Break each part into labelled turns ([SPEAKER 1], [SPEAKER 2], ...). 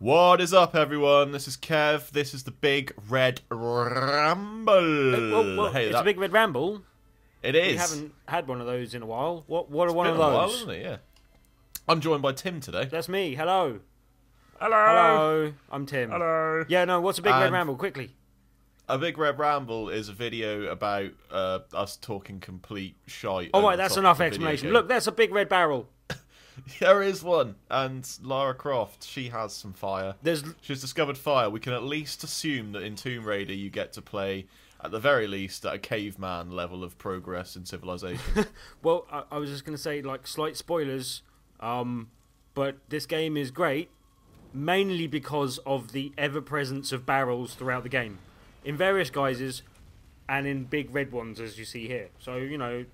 [SPEAKER 1] What is up, everyone? This is Kev. This is the Big Red Ramble.
[SPEAKER 2] Well,
[SPEAKER 1] hey,
[SPEAKER 2] it's a Big Red Ramble.
[SPEAKER 1] It is.
[SPEAKER 2] We haven't had one of those in a while. What are one
[SPEAKER 1] Been
[SPEAKER 2] of
[SPEAKER 1] a while,
[SPEAKER 2] those?
[SPEAKER 1] hasn't it? Yeah. I'm joined by Tim today.
[SPEAKER 2] That's me. Hello.
[SPEAKER 1] Hello.
[SPEAKER 2] Hello. I'm Tim.
[SPEAKER 1] Hello.
[SPEAKER 2] Yeah, no, what's a Big Red Ramble? Quickly.
[SPEAKER 1] A Big Red Ramble is a video about us talking complete shite.
[SPEAKER 2] All
[SPEAKER 1] over
[SPEAKER 2] right,
[SPEAKER 1] the
[SPEAKER 2] that's
[SPEAKER 1] top
[SPEAKER 2] enough
[SPEAKER 1] of the video
[SPEAKER 2] explanation.
[SPEAKER 1] game.
[SPEAKER 2] Look, that's a Big Red Barrel.
[SPEAKER 1] There is one, and Lara Croft, she has some fire.
[SPEAKER 2] There's
[SPEAKER 1] She's discovered fire. We can at least assume that in Tomb Raider you get to play, at the very least, at a caveman level of progress in civilization.
[SPEAKER 2] well, I was just going to say, like, slight spoilers, but this game is great, mainly because of the ever-presence of barrels throughout the game, in various guises, and in big red ones, as you see here. So, you know,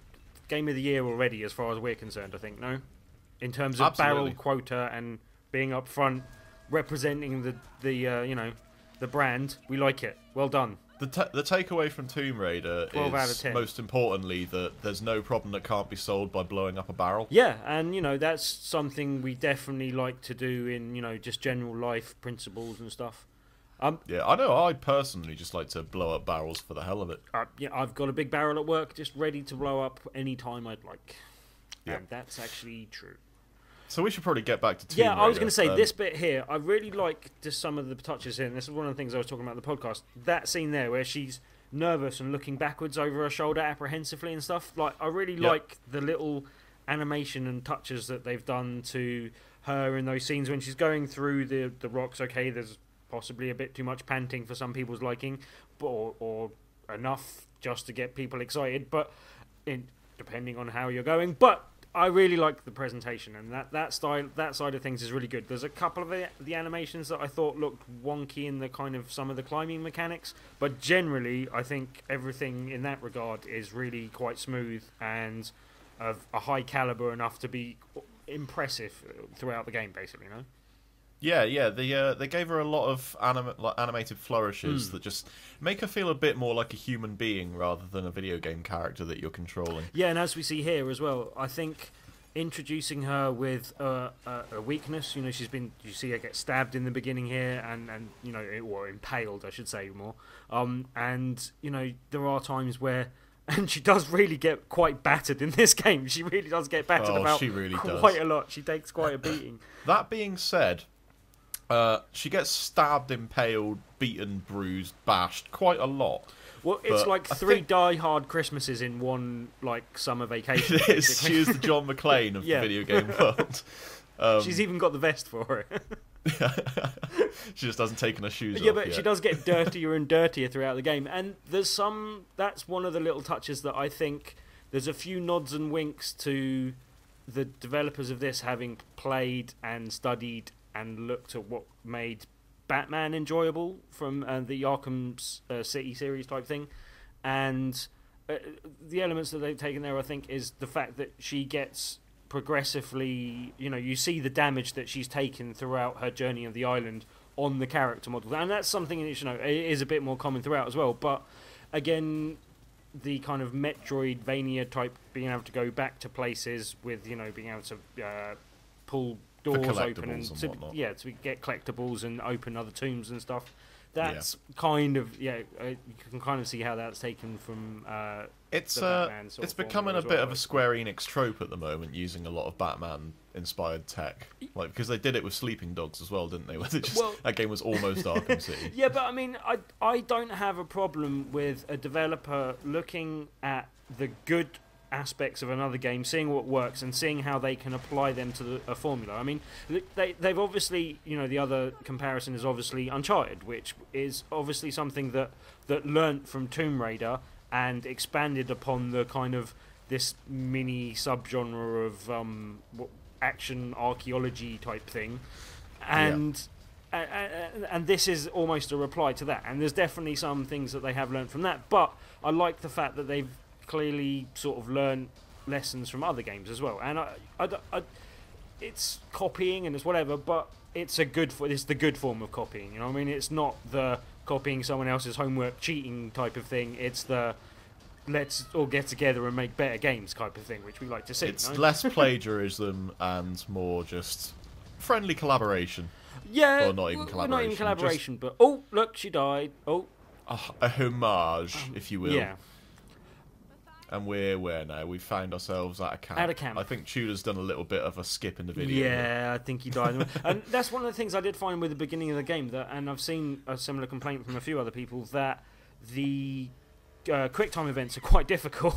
[SPEAKER 2] game of the year already, as far as we're concerned, I think, no? In terms of
[SPEAKER 1] Absolutely.
[SPEAKER 2] barrel quota and being up front, representing the you know, the brand, we like it. Well done.
[SPEAKER 1] The takeaway from Tomb Raider
[SPEAKER 2] 12 out of
[SPEAKER 1] is,
[SPEAKER 2] 10.
[SPEAKER 1] most importantly, that there's no problem that can't be solved by blowing up a barrel.
[SPEAKER 2] Yeah, and, you know, that's something we definitely like to do in, you know, just general life principles and stuff.
[SPEAKER 1] Yeah, I know. I personally just like to blow up barrels for the hell of it.
[SPEAKER 2] Yeah, I've got a big barrel at work, just ready to blow up any time I'd like.
[SPEAKER 1] Yeah.
[SPEAKER 2] And that's actually true.
[SPEAKER 1] So we should probably get back to Tomb Raider.
[SPEAKER 2] Yeah, I was going to say, this bit here, I really like just some of the touches here, and this is one of the things I was talking about in the podcast. That scene there where she's nervous and looking backwards over her shoulder apprehensively and stuff. Like, I really like the little animation and touches that they've done to her in those scenes when she's going through the rocks. Okay, there's possibly a bit too much panting for some people's liking, or enough just to get people excited, but depending on how you're going. But I really like the presentation, and that side of things is really good. There's a couple of the animations that I thought looked wonky in the kind of some of the climbing mechanics, but generally I think everything in that regard is really quite smooth and of a high caliber enough to be impressive throughout the game, basically, you know?
[SPEAKER 1] Yeah. They gave her a lot of animated flourishes that just make her feel a bit more like a human being rather than a video game character that you're controlling.
[SPEAKER 2] Yeah, and as we see here as well, I think introducing her with a weakness, you know, you see her get stabbed in the beginning here, and you know, or impaled, I should say more. And you know, there are times where. And she does really get quite battered in this game. She really does get battered about
[SPEAKER 1] she really
[SPEAKER 2] quite
[SPEAKER 1] does.
[SPEAKER 2] a lot. She takes quite a beating.
[SPEAKER 1] That being said, she gets stabbed, impaled, beaten, bruised, bashed quite a lot.
[SPEAKER 2] Well, it's
[SPEAKER 1] But
[SPEAKER 2] like
[SPEAKER 1] I
[SPEAKER 2] three
[SPEAKER 1] think-
[SPEAKER 2] die-hard Christmases in one, like, summer vacation.
[SPEAKER 1] It is.
[SPEAKER 2] basically.
[SPEAKER 1] She is the John McClane of
[SPEAKER 2] Yeah.
[SPEAKER 1] the video game world.
[SPEAKER 2] She's even got the vest for it.
[SPEAKER 1] She just hasn't taken her shoes
[SPEAKER 2] Yeah,
[SPEAKER 1] off
[SPEAKER 2] but
[SPEAKER 1] yet.
[SPEAKER 2] she does get dirtier and dirtier throughout the game. And that's one of the little touches that I think there's a few nods and winks to the developers of this having played and studied and looked at what made Batman enjoyable from the Arkham City series type thing. And the elements that they've taken there, I think, is the fact that she gets progressively, you know, you see the damage that she's taken throughout her journey of the island on the character model, and that's something that, you know, it is a bit more common throughout as well. But again, the kind of Metroidvania type, being able to go back to places with, you know, being able to pull doors open and
[SPEAKER 1] whatnot.
[SPEAKER 2] to get collectibles and open other tombs and stuff. That's kind of you can kind of see how that's taken from.
[SPEAKER 1] It's
[SPEAKER 2] the Batman sort
[SPEAKER 1] it's
[SPEAKER 2] of formula
[SPEAKER 1] becoming a
[SPEAKER 2] as
[SPEAKER 1] bit
[SPEAKER 2] well,
[SPEAKER 1] of a Square Enix trope at the moment, using a lot of Batman-inspired tech, like because they did it with Sleeping Dogs as well, didn't they? Where they just, that game was almost Arkham City.
[SPEAKER 2] Yeah, but I mean, I don't have a problem with a developer looking at the good aspects of another game, seeing what works, and seeing how they can apply them to a formula. I mean, they've obviously, you know, the other comparison is obviously Uncharted, which is obviously something that learnt from Tomb Raider and expanded upon the kind of this mini subgenre of action archaeology type thing, and this is almost a reply to that. And there's definitely some things that they have learnt from that, but I like the fact that they've clearly sort of learn lessons from other games as well. And it's copying and it's whatever, but it's the good form of copying, you know what I mean? It's not the copying someone else's homework cheating type of thing. It's the let's all get together and make better games type of thing, which we like to see.
[SPEAKER 1] It's
[SPEAKER 2] you know?
[SPEAKER 1] less plagiarism and more just friendly collaboration.
[SPEAKER 2] Yeah,
[SPEAKER 1] or not even collaboration.
[SPEAKER 2] not even collaboration, but oh, look, she died. Oh,
[SPEAKER 1] a homage, if you will.
[SPEAKER 2] yeah.
[SPEAKER 1] And we're where now? We found ourselves at a camp.
[SPEAKER 2] At a camp.
[SPEAKER 1] I think Tudor's done a little bit of a skip in the video.
[SPEAKER 2] Yeah, I think he died. And that's one of the things I did find with the beginning of the game, and I've seen a similar complaint from a few other people, that the quick time events are quite difficult.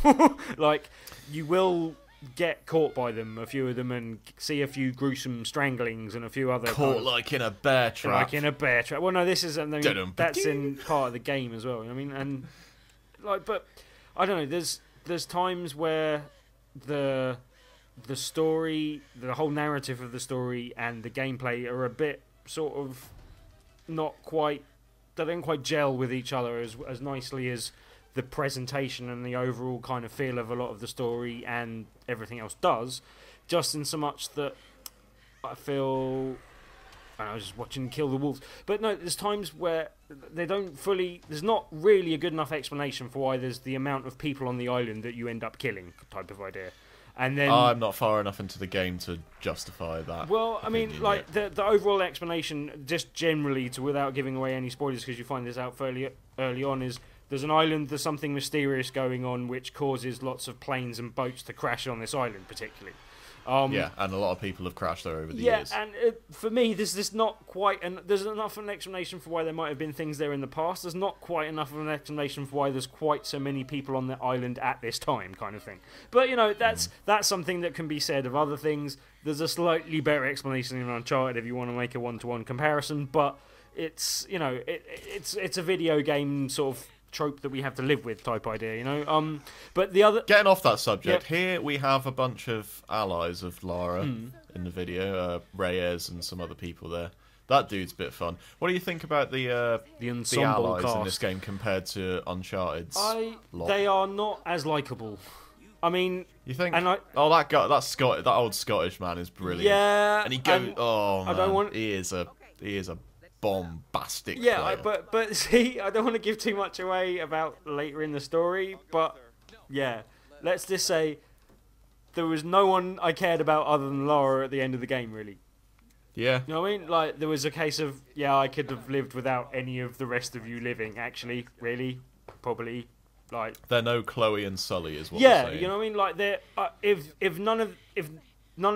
[SPEAKER 2] Like, you will get caught by them, a few of them, and see a few gruesome stranglings and a few other
[SPEAKER 1] caught like in a bear trap.
[SPEAKER 2] Like in a bear trap. Well, no, this is that's in part of the game as well. You know what I mean, and like, but I don't know. There's times where the story, the whole narrative of the story, and the gameplay are a bit sort of not quite. They don't quite gel with each other as nicely as the presentation and the overall kind of feel of a lot of the story and everything else does, just in so much that I feel I was just watching Kill the Wolves. But no, there's times where they don't fully, there's not really a good enough explanation for why there's the amount of people on the island that you end up killing type of idea. And then
[SPEAKER 1] I'm not far enough into the game to justify that.
[SPEAKER 2] Well, I mean, like the overall explanation, just generally, without giving away any spoilers, because you find this out fairly early on, is there's an island, there's something mysterious going on which causes lots of planes and boats to crash on this island, particularly.
[SPEAKER 1] Yeah, and a lot of people have crashed there over the years.
[SPEAKER 2] Yeah, and for me, there's not quite, and there's enough of an explanation for why there might have been things there in the past. There's not quite enough of an explanation for why there's quite so many people on the island at this time, kind of thing. But you know, that's something that can be said of other things. There's a slightly better explanation in Uncharted if you want to make a one-to-one comparison, but it's, you know, it's a video game sort of trope that we have to live with type idea, you know. But the other,
[SPEAKER 1] getting off that subject, here we have a bunch of allies of Lara in the video, Reyes and some other people there. That dude's a bit fun. What do you think about the allies
[SPEAKER 2] cast
[SPEAKER 1] in this game compared to Uncharted's?
[SPEAKER 2] They are not as likable. I mean,
[SPEAKER 1] you think?
[SPEAKER 2] And
[SPEAKER 1] that guy, that old Scottish man is brilliant.
[SPEAKER 2] Yeah,
[SPEAKER 1] and he goes, oh man, he is a bombastic player.
[SPEAKER 2] But see, I don't want to give too much away about later in the story, but yeah, let's just say there was no one I cared about other than Lara at the end of the game, really.
[SPEAKER 1] Yeah.
[SPEAKER 2] You know what I mean? Like, there was a case of, yeah, I could have lived without any of the rest of you living, actually, really, probably. Like,
[SPEAKER 1] they're no Chloe and Sully, is what they're saying.
[SPEAKER 2] You know what I mean? Like, they're if none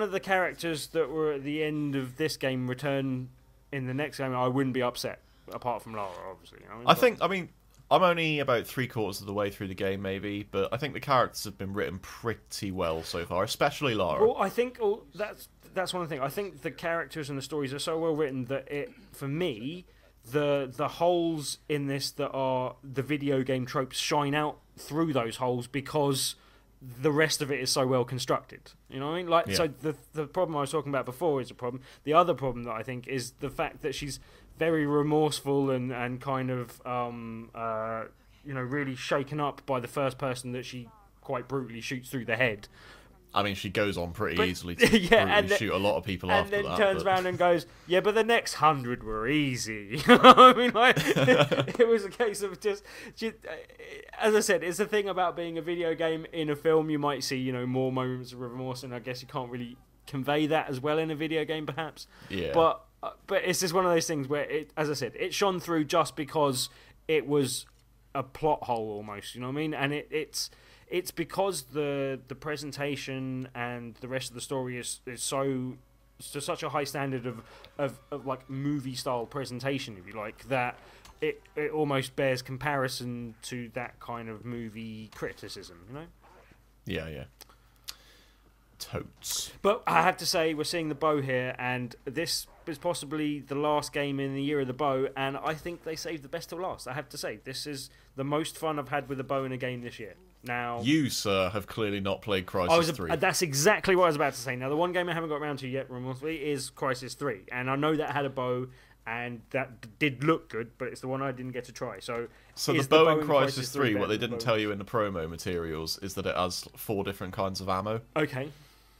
[SPEAKER 2] of the characters that were at the end of this game return in the next game, I wouldn't be upset. Apart from Lara, obviously. You know what I mean?
[SPEAKER 1] I'm only about 3/4 of the way through the game, maybe, but I think the characters have been written pretty well so far, especially Lara.
[SPEAKER 2] Well, I think that's one thing. I think the characters and the stories are so well written that for me, the holes in this that are the video game tropes shine out through those holes because the rest of it is so well constructed. You know what I mean? Like, so the problem I was talking about before is a problem. The other problem that I think is the fact that she's very remorseful and kind of really shaken up by the first person that she quite brutally shoots through the head.
[SPEAKER 1] I mean, she goes on pretty easily to shoot a lot of people after that. And then
[SPEAKER 2] turns around and goes, yeah, but the next 100 were easy. I mean, like, it was a case of just, as I said, it's a thing about being a video game. In a film, you might see, more moments of remorse, and I guess you can't really convey that as well in a video game, perhaps.
[SPEAKER 1] Yeah.
[SPEAKER 2] But it's just one of those things where, as I said, it shone through just because it was a plot hole almost, you know what I mean? And it's because the presentation and the rest of the story is so to such a high standard of like movie style presentation, if you like, that it almost bears comparison to that kind of movie criticism, you know?
[SPEAKER 1] Yeah. Totes.
[SPEAKER 2] But I have to say, we're seeing the bow here, and this is possibly the last game in the year of the bow, and I think they saved the best till last. I have to say, this is the most fun I've had with a bow in a game this year. Now,
[SPEAKER 1] you, sir, have clearly not played Crisis 3.
[SPEAKER 2] That's exactly what I was about to say. Now, the one game I haven't got around to yet, remorsefully, is Crisis 3, and I know that had a bow, and that did look good, but it's the one I didn't get to try. So
[SPEAKER 1] the bow in Crisis 3, what they didn't tell you in the promo materials, is that it has 4 different kinds of ammo.
[SPEAKER 2] Okay.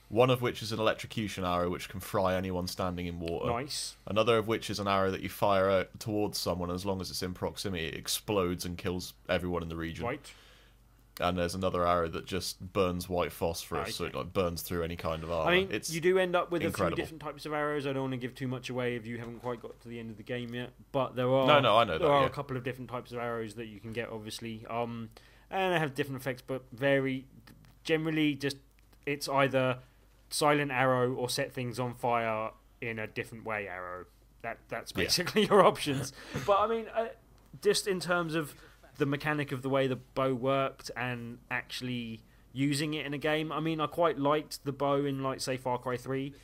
[SPEAKER 1] One of which is an electrocution arrow, which can fry anyone standing in water.
[SPEAKER 2] Nice.
[SPEAKER 1] Another of which is an arrow that you fire out towards someone, as long as it's in proximity, it explodes and kills everyone in the region.
[SPEAKER 2] Right.
[SPEAKER 1] and there's another arrow that just burns white phosphorus, so it like burns through any kind of armor.
[SPEAKER 2] I mean, you do end up with
[SPEAKER 1] incredible.
[SPEAKER 2] a few different types of arrows. I don't want to give too much away if you haven't quite got to the end of the game yet, but there are
[SPEAKER 1] I know
[SPEAKER 2] there are a couple of different types of arrows that you can get, obviously, and they have different effects, but vary. Generally, just it's either silent arrow or set things on fire in a different way arrow. That's basically your options. But I mean, just in terms of the mechanic of the way the bow worked and actually using it in a game, I mean, I quite liked the bow in, like, say, Far Cry 3,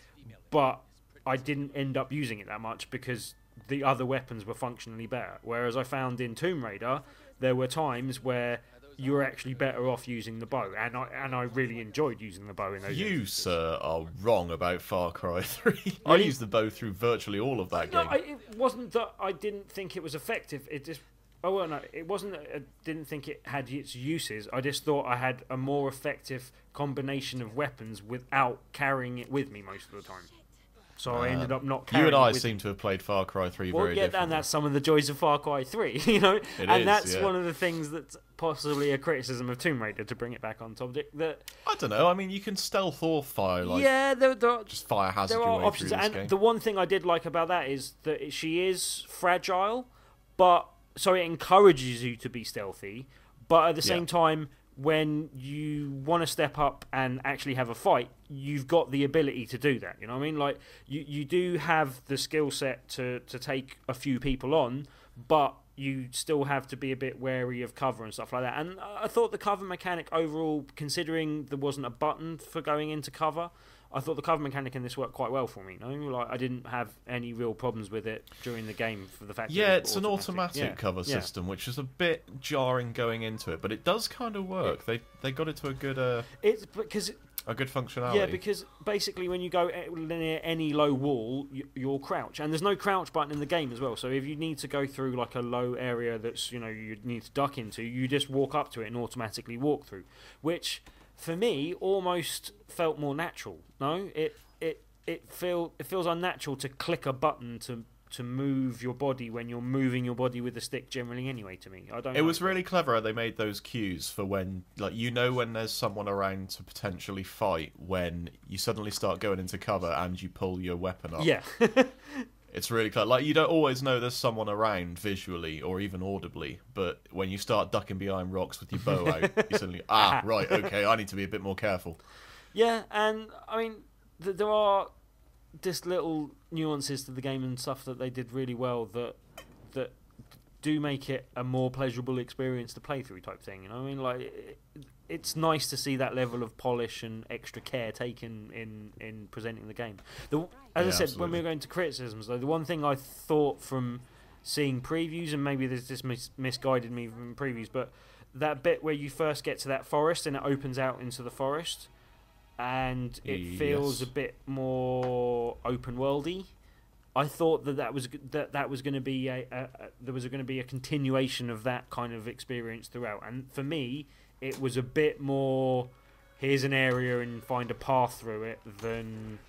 [SPEAKER 2] but I didn't end up using it that much because the other weapons were functionally better. Whereas I found in Tomb Raider, there were times where you were actually better off using the bow, and I really enjoyed using the bow in those
[SPEAKER 1] You,
[SPEAKER 2] instances.
[SPEAKER 1] sir, are wrong about Far Cry 3.
[SPEAKER 2] Really?
[SPEAKER 1] I used the bow through virtually all of that game.
[SPEAKER 2] It wasn't that I didn't think it was effective. It just... Oh, well, no, it wasn't that I didn't think it had its uses. I just thought I had a more effective combination of weapons without carrying it with me most of the time. So I ended up not carrying it
[SPEAKER 1] You and I
[SPEAKER 2] with
[SPEAKER 1] seem
[SPEAKER 2] me.
[SPEAKER 1] to have played Far Cry 3 very differently.
[SPEAKER 2] And that's some of the joys of Far Cry 3, you know? That's
[SPEAKER 1] yeah.
[SPEAKER 2] one of the things that's possibly a criticism of Tomb Raider, to bring it back on topic. That
[SPEAKER 1] I don't know, I mean, you can stealth or fire, like, just fire hazard
[SPEAKER 2] there
[SPEAKER 1] your
[SPEAKER 2] are
[SPEAKER 1] way
[SPEAKER 2] options.
[SPEAKER 1] through this
[SPEAKER 2] And
[SPEAKER 1] game.
[SPEAKER 2] the one thing I did like about that is that she is fragile, but... So it encourages you to be stealthy, but at the same time, when you want to step up and actually have a fight, you've got the ability to do that. You know what I mean? Like, you do have the skill set to take a few people on, but you still have to be a bit wary of cover and stuff like that. And I thought the cover mechanic overall, considering there wasn't a button for going into cover, I thought the cover mechanic in this worked quite well for me. You know? Like, I didn't have any real problems with it during the game for the fact that
[SPEAKER 1] it's an automatic cover system, which is a bit jarring going into it, but it does kind of work. They got it to a good
[SPEAKER 2] it's because
[SPEAKER 1] a good functionality.
[SPEAKER 2] Yeah, because basically when you go near any low wall, you'll crouch, and there's no crouch button in the game as well. So if you need to go through like a low area that's, you know, you need to duck into, you just walk up to it and automatically walk through, which for me almost felt more natural. No, it feels unnatural to click a button to move your body when you're moving your body with the stick generally anyway. To me, I don't.
[SPEAKER 1] It was really clever how they made those cues for when, like, you know, when there's someone around to potentially fight, when you suddenly start going into cover and you pull your weapon up.
[SPEAKER 2] Yeah.
[SPEAKER 1] It's really clever. Like, you don't always know there's someone around visually or even audibly, but when you start ducking behind rocks with your bow out, you suddenly, right, okay, I need to be a bit more careful.
[SPEAKER 2] Yeah, and I mean, there are just little nuances to the game and stuff that they did really well that do make it a more pleasurable experience to play through, type thing. You know what I mean? Like, it's nice to see that level of polish and extra care taken in presenting the game. As I said,
[SPEAKER 1] absolutely.
[SPEAKER 2] when we were going to criticisms, though, the one thing I thought from seeing previews, and maybe this just misguided me from previews, but that bit where you first get to that forest and it opens out into the forest, and it feels a bit more open worldy. I thought that was going to be there was going to be a continuation of that kind of experience throughout, and for me, it was a bit more. Here's an area and find a path through it than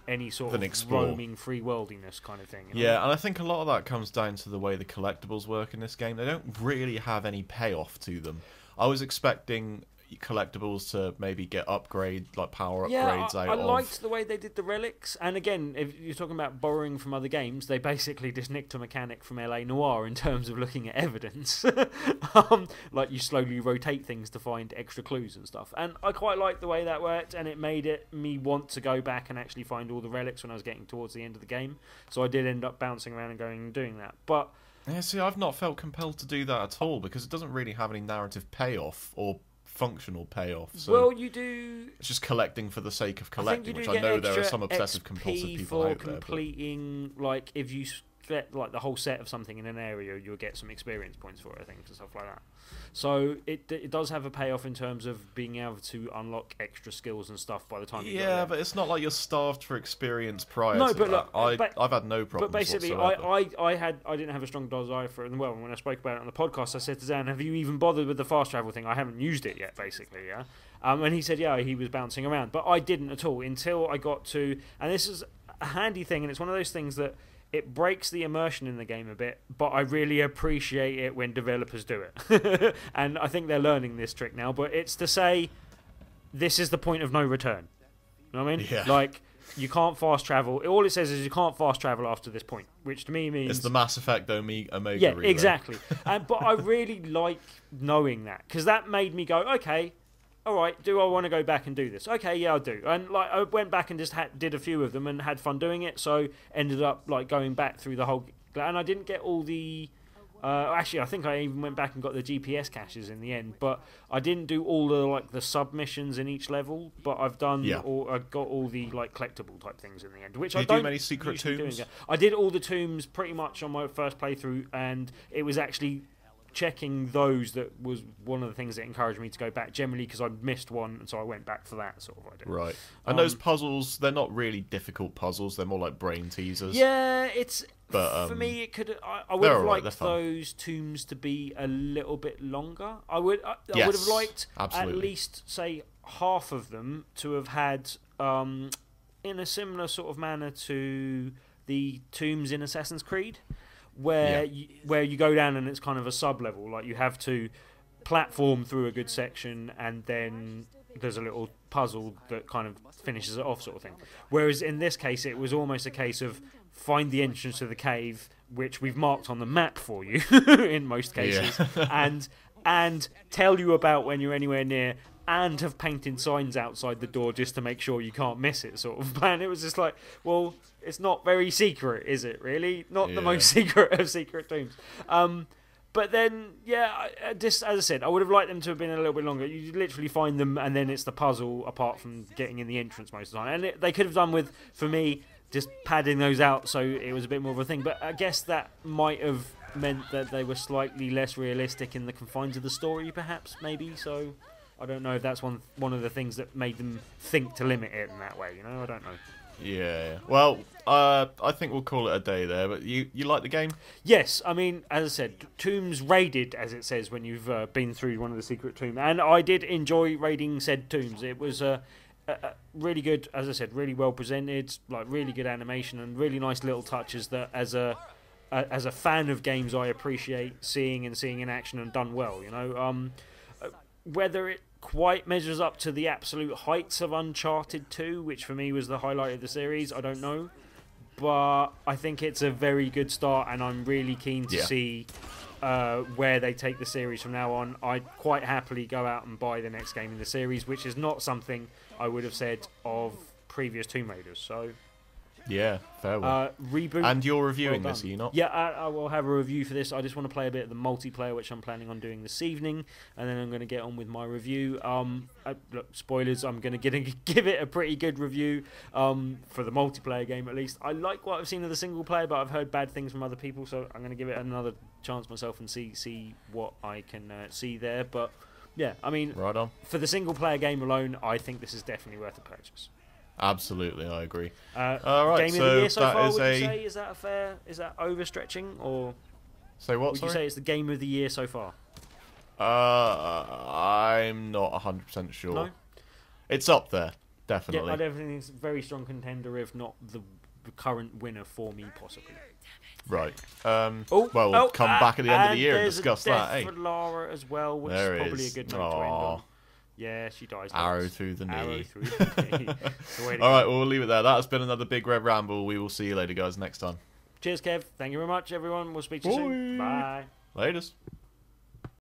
[SPEAKER 2] any sort of roaming free worldiness kind of thing. You know?
[SPEAKER 1] Yeah, and I think a lot of that comes down to the way the collectibles work in this game. They don't really have any payoff to them. I was expecting collectibles to maybe get like power upgrades out of.
[SPEAKER 2] I liked the way they did the relics, and again, if you're talking about borrowing from other games, they basically just nicked a mechanic from LA Noire in terms of looking at evidence. Like, you slowly rotate things to find extra clues and stuff, and I quite liked the way that worked, and it made me want to go back and actually find all the relics when I was getting towards the end of the game. So I did end up bouncing around and going and doing that, but
[SPEAKER 1] yeah, see, I've not felt compelled to do that at all because it doesn't really have any narrative payoff or functional payoff. So
[SPEAKER 2] well, you do.
[SPEAKER 1] It's just collecting for the sake of collecting, which I
[SPEAKER 2] get
[SPEAKER 1] know there are
[SPEAKER 2] extra
[SPEAKER 1] some obsessive
[SPEAKER 2] XP
[SPEAKER 1] compulsive people
[SPEAKER 2] for
[SPEAKER 1] out there.
[SPEAKER 2] completing, like, if you get like the whole set of something in an area, you'll get some experience points for it, I think, and stuff like that. So it does have a payoff in terms of being able to unlock extra skills and stuff by the time you get there.
[SPEAKER 1] But it's not like you're starved for experience prior
[SPEAKER 2] No,
[SPEAKER 1] to
[SPEAKER 2] but
[SPEAKER 1] that.
[SPEAKER 2] look,
[SPEAKER 1] I've had no problems
[SPEAKER 2] But basically,
[SPEAKER 1] whatsoever.
[SPEAKER 2] I didn't have a strong desire for it as well. And when I spoke about it on the podcast, I said to Dan, "Have you even bothered with the fast travel thing? I haven't used it yet, basically." Yeah. And he said, "Yeah, he was bouncing around," but I didn't at all until I got to. And this is a handy thing, and it's one of those things that it breaks the immersion in the game a bit, but I really appreciate it when developers do it. And I think they're learning this trick now, but it's to say this is the point of no return. You know what I mean?
[SPEAKER 1] Yeah.
[SPEAKER 2] Like, you can't fast travel. All it says is you can't fast travel after this point, which to me means...
[SPEAKER 1] It's the Mass Effect Omega
[SPEAKER 2] yeah,
[SPEAKER 1] relay.
[SPEAKER 2] exactly. But I really like knowing that, because that made me go, okay, all right, do I want to go back and do this? Okay, yeah, I do. And like, I went back and just did a few of them and had fun doing it, so ended up like going back through the whole... And I didn't get all the... actually, I think I even went back and got the GPS caches in the end, but I didn't do all the like the submissions in each level. But I've done, I've got all the like collectible type things in the end. Which
[SPEAKER 1] Did
[SPEAKER 2] I
[SPEAKER 1] you
[SPEAKER 2] don't
[SPEAKER 1] do many secret tombs?
[SPEAKER 2] I did all the tombs pretty much on my first playthrough, and it was actually checking those that was one of the things that encouraged me to go back. Generally, because I missed one, and so I went back for that sort of idea.
[SPEAKER 1] Right. And those puzzles, they're not really difficult puzzles. They're more like brain teasers.
[SPEAKER 2] Yeah, it's...
[SPEAKER 1] But,
[SPEAKER 2] for me, it could. I would have
[SPEAKER 1] right,
[SPEAKER 2] liked those tombs to be a little bit longer. I would have liked
[SPEAKER 1] absolutely.
[SPEAKER 2] at least say half of them to have had in a similar sort of manner to the tombs in Assassin's Creed, where you go down and it's kind of a sub level. Like you have to platform through a good section, and then there's a little puzzle that kind of finishes it off, sort of thing. Whereas in this case, it was almost a case of find the entrance to the cave, which we've marked on the map for you in most cases, and tell you about when you're anywhere near, and have painted signs outside the door just to make sure you can't miss it, sort of plan. It was just like, well, it's not very secret, is it really? Not the most secret of secret tombs. But then, just as I said, I would have liked them to have been a little bit longer. You literally find them, and then it's the puzzle, apart from getting in the entrance most of the time. And they could have done with, for me, just padding those out so it was a bit more of a thing. But I guess that might have meant that they were slightly less realistic in the confines of the story, perhaps, maybe. So I don't know if that's one of the things that made them think to limit it in that way. You know, I don't know.
[SPEAKER 1] Yeah. Well, I think we'll call it a day there. But you like the game?
[SPEAKER 2] Yes. I mean, as I said, tombs raided, as it says when you've been through one of the secret tombs, and I did enjoy raiding said tombs. It was really good, as I said, really well presented, like really good animation and really nice little touches that, as a fan of games, I appreciate seeing in action and done well. You know, whether it quite measures up to the absolute heights of Uncharted 2, which for me was the highlight of the series, I don't know. But I think it's a very good start, and I'm really keen to see where they take the series from now on. I'd quite happily go out and buy the next game in the series, which is not something I would have said of previous Tomb Raiders. So
[SPEAKER 1] yeah, fair one.
[SPEAKER 2] Reboot.
[SPEAKER 1] And you're reviewing this, are you not?
[SPEAKER 2] Yeah, I will have a review for this. I just want to play a bit of the multiplayer, which I'm planning on doing this evening, and then I'm going to get on with my review. Look, spoilers, I'm going to give it a pretty good review for the multiplayer game, at least. I like what I've seen of the single player, but I've heard bad things from other people, so I'm going to give it another chance myself and see what I can see there. But yeah, I mean,
[SPEAKER 1] right on.
[SPEAKER 2] For the single player game alone, I think this is definitely worth a purchase.
[SPEAKER 1] Absolutely, I agree.
[SPEAKER 2] All right, game of the year so far, would you say? Is that fair? Is that overstretching, or
[SPEAKER 1] say what?
[SPEAKER 2] Would you say it's the game of the year so far?
[SPEAKER 1] I'm not 100% sure.
[SPEAKER 2] No?
[SPEAKER 1] It's up there, definitely.
[SPEAKER 2] Yeah, I definitely think it's a very strong contender, if not the current winner for me, possibly.
[SPEAKER 1] Right. Come back at the end of the year and discuss that.
[SPEAKER 2] There's a death for Lara as well, which is probably a good note to end on. Yeah, she dies.
[SPEAKER 1] Arrow through the knee.
[SPEAKER 2] Arrow through the knee.
[SPEAKER 1] Alright, well, we'll leave it there. That has been another Big Red Ramble. We will see you later, guys, next time.
[SPEAKER 2] Cheers, Kev. Thank you very much, everyone. We'll speak to you soon. Bye.
[SPEAKER 1] Latest.